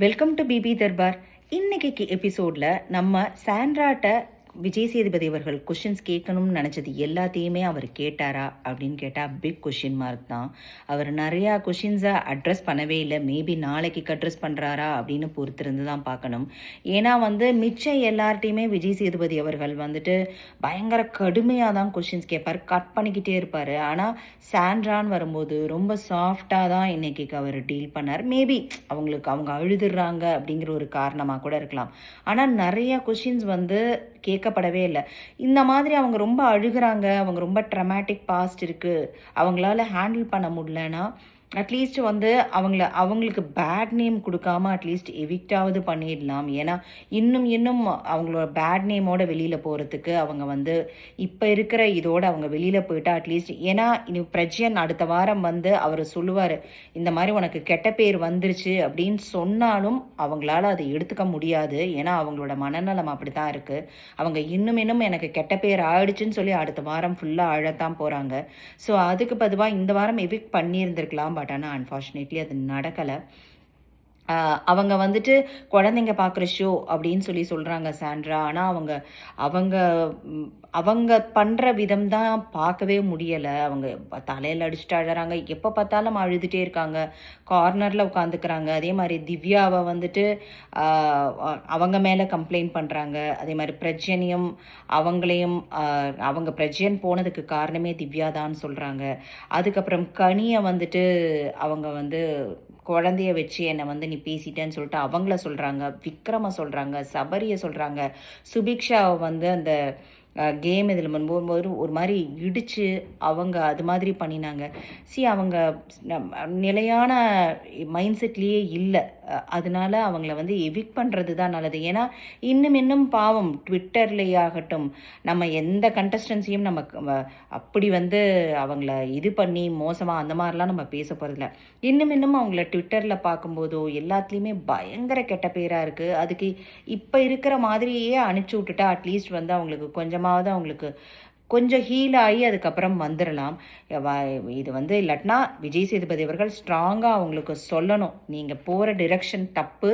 Welcome to BP Darbar. இன்னைக்கு எபிசோட்ல நம்ம சாண்ட்ராட்ட விஜய் சேதுபதி அவர்கள் கொஷின்ஸ் கேட்கணும்னு நினச்சது எல்லாத்தையுமே அவர் கேட்டாரா அப்படின்னு கேட்டால் பிக் கொஷின் மார்க் தான். அவர் நிறையா கொஷின்ஸை அட்ரஸ் பண்ணவே இல்லை. மேபி நாளைக்கு அட்ரஸ் பண்ணுறாரா அப்படின்னு பொறுத்திருந்து தான் பார்க்கணும். ஏன்னா மிச்சம் எல்லார்ட்டையுமே விஜய் சேதுபதி அவர்கள் பயங்கர கடுமையாக தான் கொஷின்ஸ் கேட்பார், கட் பண்ணிக்கிட்டே இருப்பார். ஆனால் சாண்ட்ரான்னு வரும்போது ரொம்ப சாஃப்டாக தான் இன்னைக்கு அவர் டீல் பண்ணார். மேபி அவங்க அழுதுடுறாங்க அப்படிங்கிற ஒரு காரணமாக கூட இருக்கலாம். ஆனால் நிறையா கொஷின்ஸ் கேட்கப்படவே இல்லை. இந்த மாதிரி அவங்க ரொம்ப அழுகிறாங்க, அவங்க ரொம்ப ட்ரமாட்டிக் பாஸ்ட் இருக்குது, அவங்களால ஹேண்டில் பண்ண முடியலன்னா அட்லீஸ்ட் அவங்களுக்கு பேட் நேம் கொடுக்காம அட்லீஸ்ட் எவிக்டாவது பண்ணிடலாம். ஏன்னா இன்னும் அவங்களோட பேட் நேமோட வெளியில் போகிறதுக்கு அவங்க இப்போ இருக்கிற இதோட அவங்க வெளியில் போயிட்டா அட்லீஸ்ட். ஏன்னா இனி பிரஜ்யன் அடுத்த வாரம் அவர் சொல்லுவார், இந்த மாதிரி உனக்கு கெட்ட பேர் வந்துருச்சு அப்படின்னு சொன்னாலும் அவங்களால அதை எடுத்துக்க முடியாது. ஏன்னா அவங்களோட மனநலம் அப்படி தான் இருக்குது. அவங்க இன்னும் எனக்கு கெட்ட பேர் ஆயிடுச்சுன்னு சொல்லி அடுத்த வாரம் ஃபுல்லாக அழத்தான் போகிறாங்க. ஸோ அதுக்கு பொதுவாக இந்த வாரம் எவிக்ட் பண்ணியிருந்திருக்கலாம். பட் ஆனால் அன்ஃபார்ச்சுனேட்லி அது நடக்கலை. அவங்க குழந்தைங்க பார்க்குற ஷோ அப்படின்னு சொல்கிறாங்க சாண்ட்ரா. ஆனால் அவங்க அவங்க பண்ணுற விதம் தான் பார்க்கவே முடியலை. அவங்க தலையில் அடிச்சுட்டு அழறாங்க, எப்போ பார்த்தாலும் அழுதுகிட்டே இருக்காங்க, கார்னரில் உட்காந்துக்கிறாங்க. அதே மாதிரி திவ்யாவை அவங்க மேலே கம்ப்ளைண்ட் பண்ணுறாங்க. அதே மாதிரி பிரஜ்யனையும் அவங்க பிரஜ்யன் போனதுக்கு காரணமே திவ்யா தான் சொல்கிறாங்க. அதுக்கப்புறம் கனியை அவங்க குழந்தைய வச்சு என்னை நீ பேசிட்டேன்னு சொல்லிட்டு அவங்கள சொல்கிறாங்க, விக்ரம சொல்கிறாங்க, சபரியை சொல்கிறாங்க, சுபிக்ஷாவை அந்த கேம் இதில் போகும்போது ஒரு மாதிரி இடித்து அவங்க அது மாதிரி பண்ணினாங்க. அவங்க நிலையான மைண்ட் செட்லேயே இல்லை. அதனால அவங்கள எவிக்ட் பண்ணுறது தான் நல்லது. ஏன்னா இன்னும் பாவம் ட்விட்டர்லேயே ஆகட்டும், நம்ம எந்த கண்டஸ்டன்ஸையும் நம்ம அப்படி அவங்கள இது பண்ணி மோசமாக அந்த மாதிரிலாம் நம்ம பேச போகிறதில்ல. இன்னும் அவங்கள ட்விட்டரில் பார்க்கும்போதோ எல்லாத்துலேயுமே பயங்கர கெட்ட பேராக இருக்குது. அதுக்கு இப்போ இருக்கிற மாதிரியே அனுப்பிச்சி விட்டுட்டா அட்லீஸ்ட் அவங்களுக்கு அவங்களுக்கு கொஞ்சம் ஹீல் ஆகி அதுக்கப்புறம் வந்துடலாம். இது இல்லாட்டினா விஜய் சேதுபதி அவர்கள் ஸ்ட்ராங்காக அவங்களுக்கு சொல்லணும், நீங்கள் போகிற டிரெக்ஷன் தப்பு,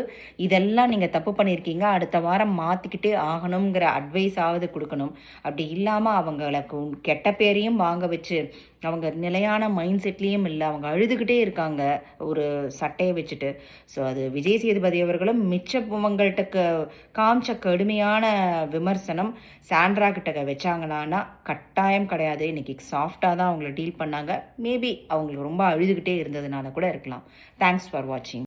இதெல்லாம் நீங்கள் தப்பு பண்ணியிருக்கீங்க, அடுத்த வாரம் மாற்றிக்கிட்டே ஆகணுங்கிற அட்வைஸாவது கொடுக்கணும். அப்படி இல்லாமல் அவங்களுக்கு கெட்ட பேரையும் வாங்க வச்சு அவங்க நிலையான மைண்ட் செட்லேயும் இல்லை, அவங்க அழுதுகிட்டே இருக்காங்க ஒரு சட்டையை வச்சுட்டு. ஸோ அது விஜய் சேதுபதி அவர்களும் மிச்சவங்கள்ட்ட காமிச்ச கடுமையான விமர்சனம் சாண்ட்ரா கிட்ட வச்சாங்களான்னா கட்டாயம் கிடையாது. இன்னைக்கு சாஃப்டாக தான் அவங்கள டீல் பண்ணாங்க. மேபி அவங்களுக்கு ரொம்ப அழுதுகிட்டே இருந்ததுனால கூட இருக்கலாம். தேங்க்ஸ் ஃபார் வாட்சிங்.